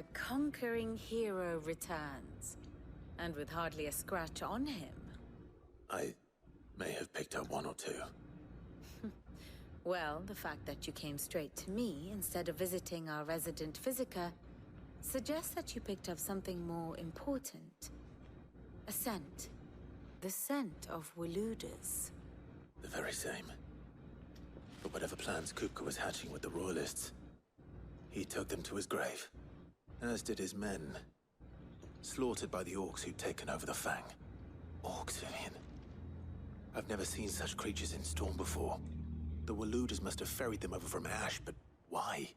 The conquering hero returns, and with hardly a scratch on him. I may have picked up one or two. Well, the fact that you came straight to me instead of visiting our resident physiker suggests that you picked up something more important. A scent. The scent of Waludas. The very same. But whatever plans Kupka was hatching with the Royalists, he took them to his grave. As did his men. Slaughtered by the orcs who'd taken over the Fang. Orcs, Vivian. I've never seen such creatures in Storm before. The Waludas must have ferried them over from Ash, but why?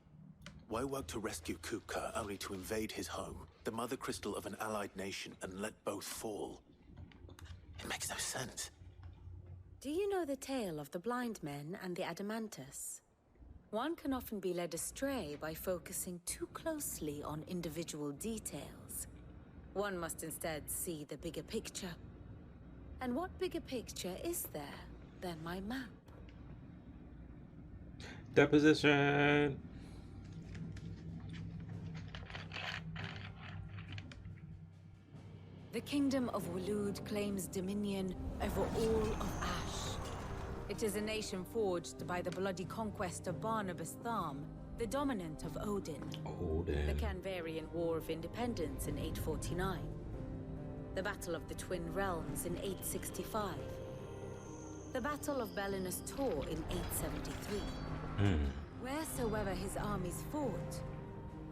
Why work to rescue Kupka only to invade his home, the mother crystal of an allied nation, and let both fall? It makes no sense. Do you know the tale of the blind men and the Adamantus? One can often be led astray by focusing too closely on individual details. One must instead see the bigger picture. And what bigger picture is there than my map? Deposition! The kingdom of Waloed claims dominion over all of Ash. It is a nation forged by the bloody conquest of Barnabas Tharm, the dominant of Odin. The Canvarian War of Independence in 849. The Battle of the Twin Realms in 865. The Battle of Belinus Tor in 873. Wheresoever his armies fought,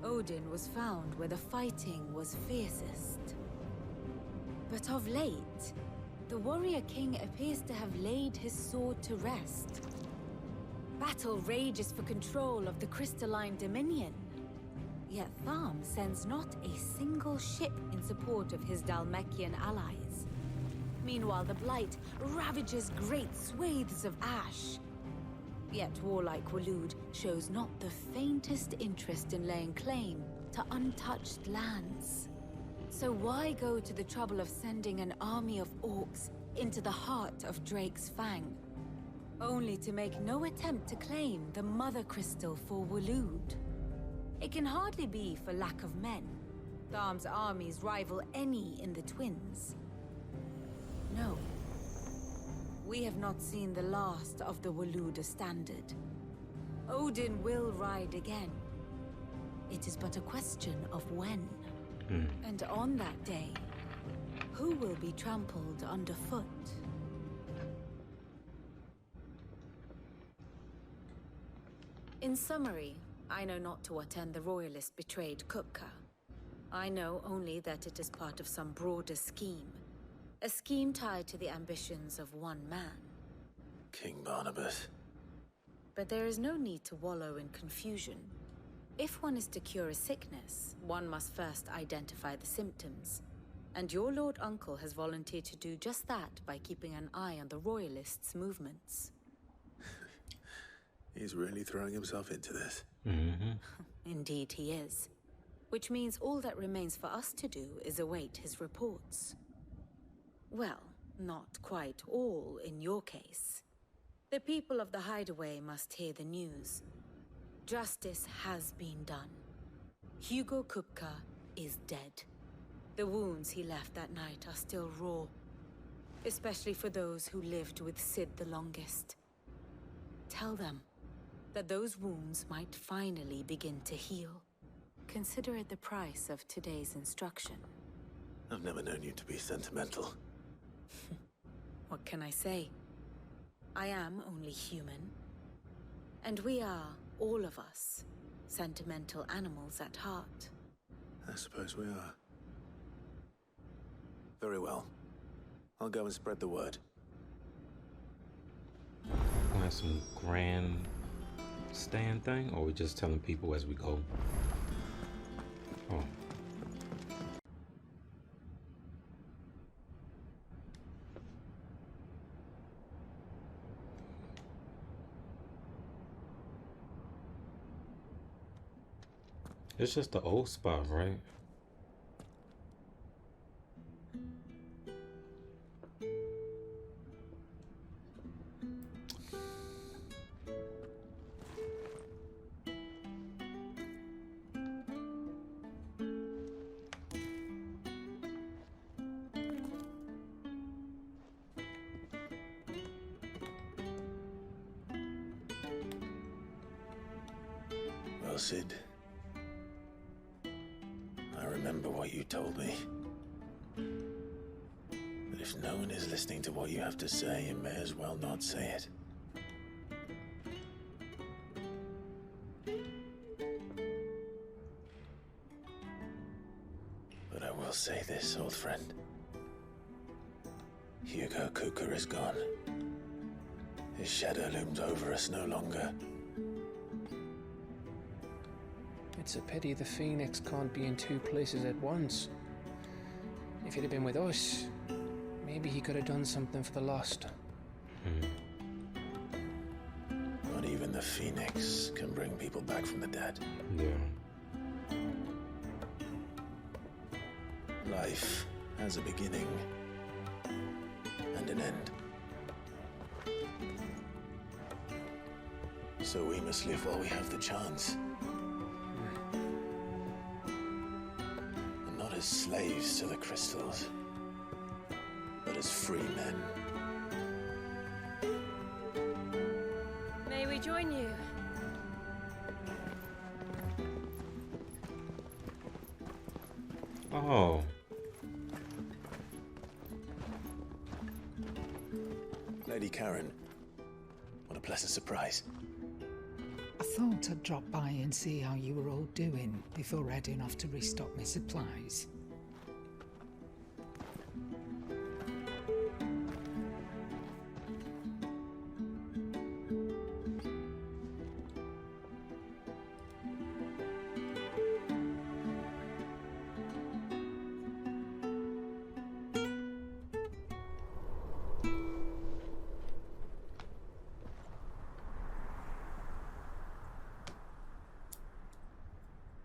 Odin was found where the fighting was fiercest. But of late, the warrior king appears to have laid his sword to rest. Battle rages for control of the crystalline dominion. Yet Tharm sends not a single ship in support of his Dhalmekian allies. Meanwhile, the Blight ravages great swathes of Ash. Yet warlike Waloed shows not the faintest interest in laying claim to untouched lands. So why go to the trouble of sending an army of orcs into the heart of Drake's Fang, only to make no attempt to claim the Mother Crystal for Waloed? It can hardly be for lack of men. Tharm's armies rival any in the Twins. No. We have not seen the last of the Waluda standard. Odin will ride again. It is but a question of when. And on that day, who will be trampled underfoot? In summary, I know not to what end the Royalists betrayed Kupka. I know only that it is part of some broader scheme. A scheme tied to the ambitions of one man. King Barnabas. But there is no need to wallow in confusion. If one is to cure a sickness, one must first identify the symptoms. And your Lord Uncle has volunteered to do just that by keeping an eye on the Royalists' movements. He's really throwing himself into this. Indeed he is. Which means all that remains for us to do is await his reports. Well, not quite all in your case. The people of the Hideaway must hear the news. Justice has been done. Hugo Kupka is dead. The wounds he left that night are still raw, especially for those who lived with Sid the longest. Tell them that those wounds might finally begin to heal. Consider it the price of today's instruction. I've never known you to be sentimental. What can I say? I am only human. And we are, all of us, sentimental animals at heart. I suppose we are. Very well. I'll go and spread the word. Want some grand stand thing, or are we just telling people as we go? Oh. It's just the old spot, right? Well, Sid, I remember what you told me. But if no one is listening to what you have to say, you may as well not say it. But I will say this, old friend. Hugo Kuka is gone. His shadow looms over us no longer. It's a pity the Phoenix can't be in two places at once. If he'd have been with us, maybe he could have done something for the lost. Not even the Phoenix can bring people back from the dead. Yeah. Life has a beginning and an end. So we must live while we have the chance. And not as slaves to the crystals, but as free men. May we join you? Oh. Lady Karen, what a pleasant surprise. I thought I'd drop by and see how you were all doing before heading off to restock my supplies.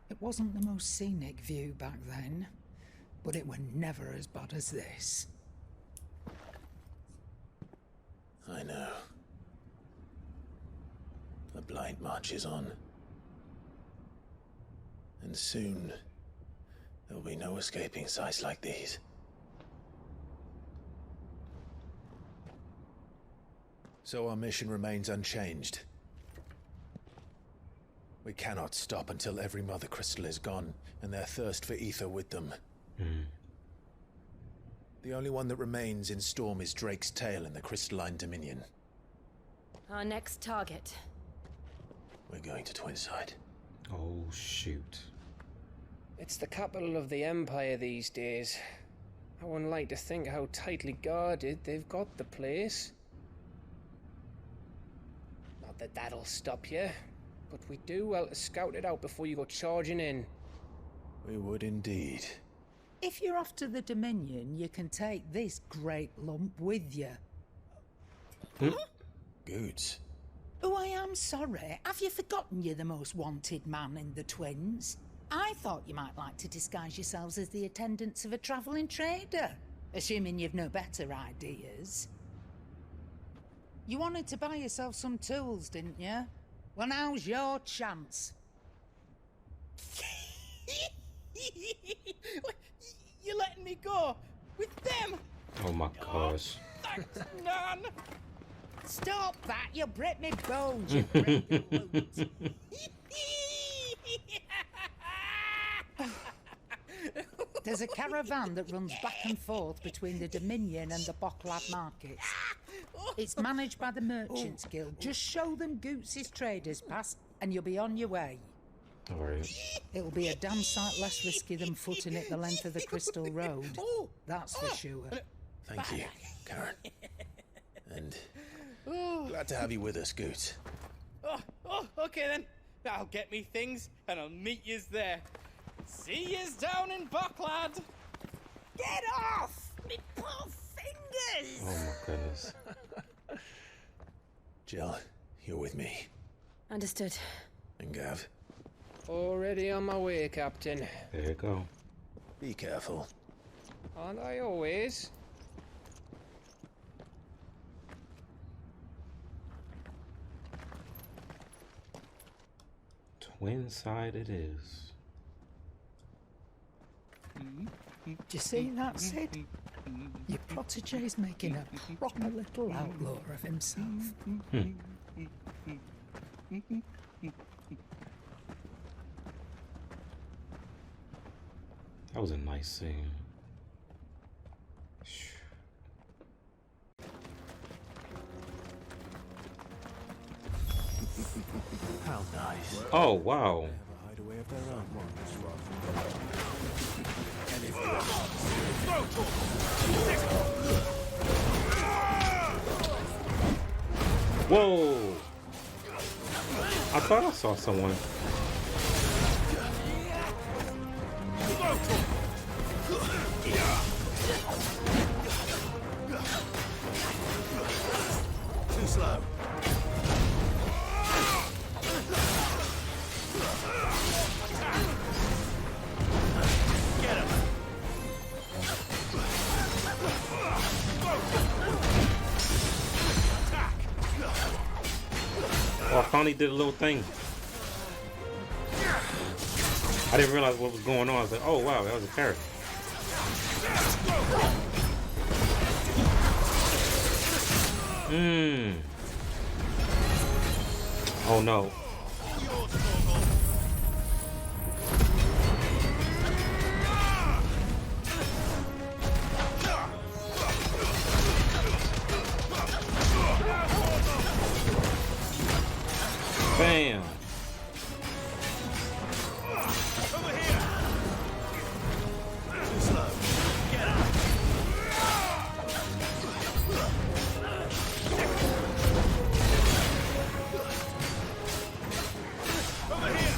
It wasn't the most scenic view back then, but it were never as bad as this. I know. The Blight marches on. And soon, there'll be no escaping sights like these. So our mission remains unchanged. We cannot stop until every Mother Crystal is gone, and their thirst for ether with them. The only one that remains in Storm is Drake's Tail in the Crystalline Dominion. Our next target. We're going to Twinside. Oh, shoot. It's the capital of the Empire these days. I wouldn't like to think how tightly guarded they've got the place. Not that that'll stop you, but we do well to scout it out before you go charging in. We would indeed. If you're off to the Dominion, you can take this great lump with you. Goods. Oh, I am sorry. Have you forgotten you're the most wanted man in the Twins? I thought you might like to disguise yourselves as the attendants of a travelling trader, assuming you've no better ideas. You wanted to buy yourself some tools, didn't you? Well, now's your chance. You're letting me go with them? Oh my gosh. Thanks, Nan. Stop that! You'll break me bones, you great loot. There's a caravan that runs back and forth between the Dominion and the Bocklad markets. It's managed by the Merchants Guild. Just show them Goots' traders pass and you'll be on your way. Alright. It'll be a damn sight less risky than footing it the length of the Crystal Road. That's for sure. Thank you, Karen. And glad to have you with us, Goots. Okay then. I'll get me things and I'll meet yous there. See yous down in Bocklad. Get off! Me poor fingers! Oh my goodness. Jill, you're with me. Understood. And Gav, Already on my way, Captain. There you go. be careful. Aren't I always? Twinside it is. Do you see that, Sid? Your protege's making a proper little outlaw of himself. That was a nice scene. How nice. Oh, wow. They have a hideaway of their own. Whoa! I thought I saw someone. Too slow. Get him. Oh, I finally did a little thing. I didn't realize what was going on. I was like, oh wow, that was a character. Oh no. Bam. Too slow. Get him. Over here.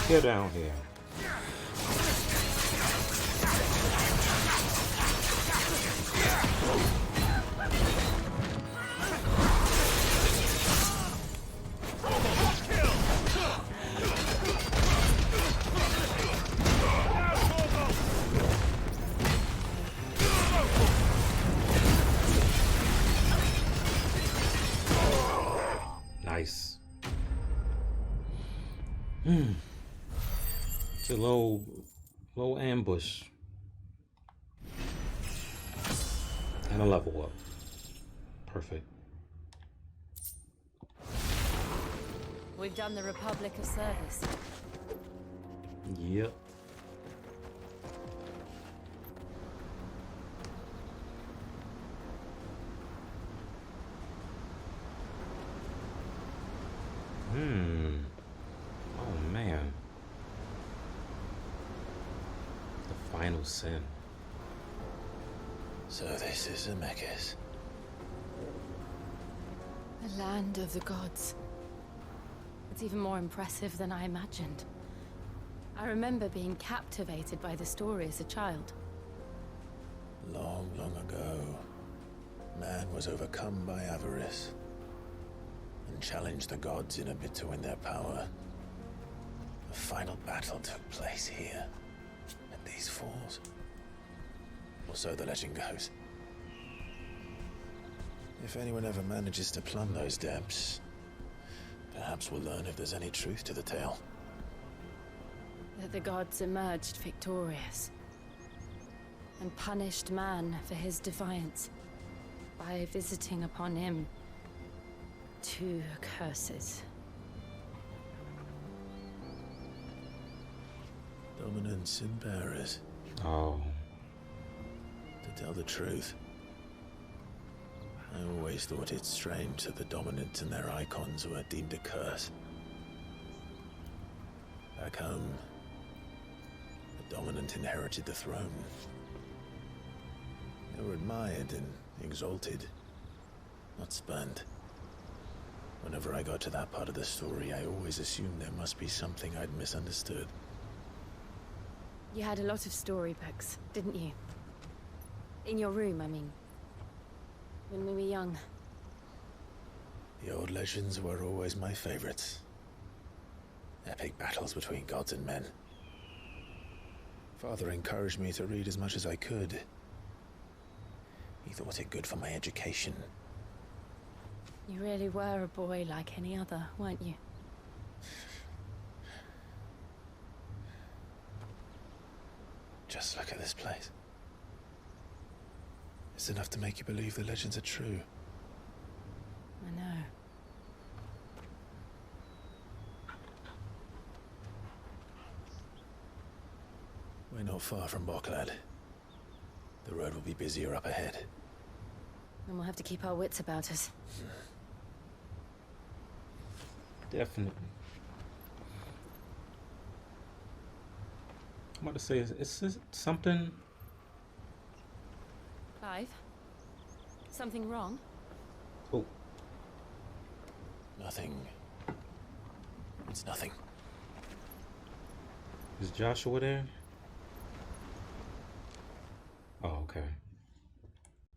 Get down here. Nice. It's a low ambush. And a level up. Perfect. We've done the Republic a service. Yep. Oh man. The final sin. So this is Zemeckis. The land of the gods. It's even more impressive than I imagined. I remember being captivated by the story as a child. Long, long ago, man was overcome by avarice and challenged the gods in a bid to win their power. The final battle took place here, at these falls. Or so the legend goes. If anyone ever manages to plumb those depths, perhaps we'll learn if there's any truth to the tale. That the gods emerged victorious and punished man for his defiance by visiting upon him 2 curses. Dominant sin bearers. Oh. To tell the truth, I always thought it strange that the dominant and their icons were deemed a curse. Back home, the dominant inherited the throne. They were admired and exalted, not spurned. Whenever I got to that part of the story, I always assumed there must be something I'd misunderstood. You had a lot of storybooks, didn't you? In your room, I mean. When we were young. The old legends were always my favorites. Epic battles between gods and men. Father encouraged me to read as much as I could. He thought it good for my education. You really were a boy like any other, weren't you? Just look at this place. It's enough to make you believe the legends are true. We're not far from Boklad. The road will be busier up ahead. And we'll have to keep our wits about us. Definitely. I'm about to say, is something... Clive? Something wrong? Oh, Nothing. It's nothing. is Joshua there? Oh, okay.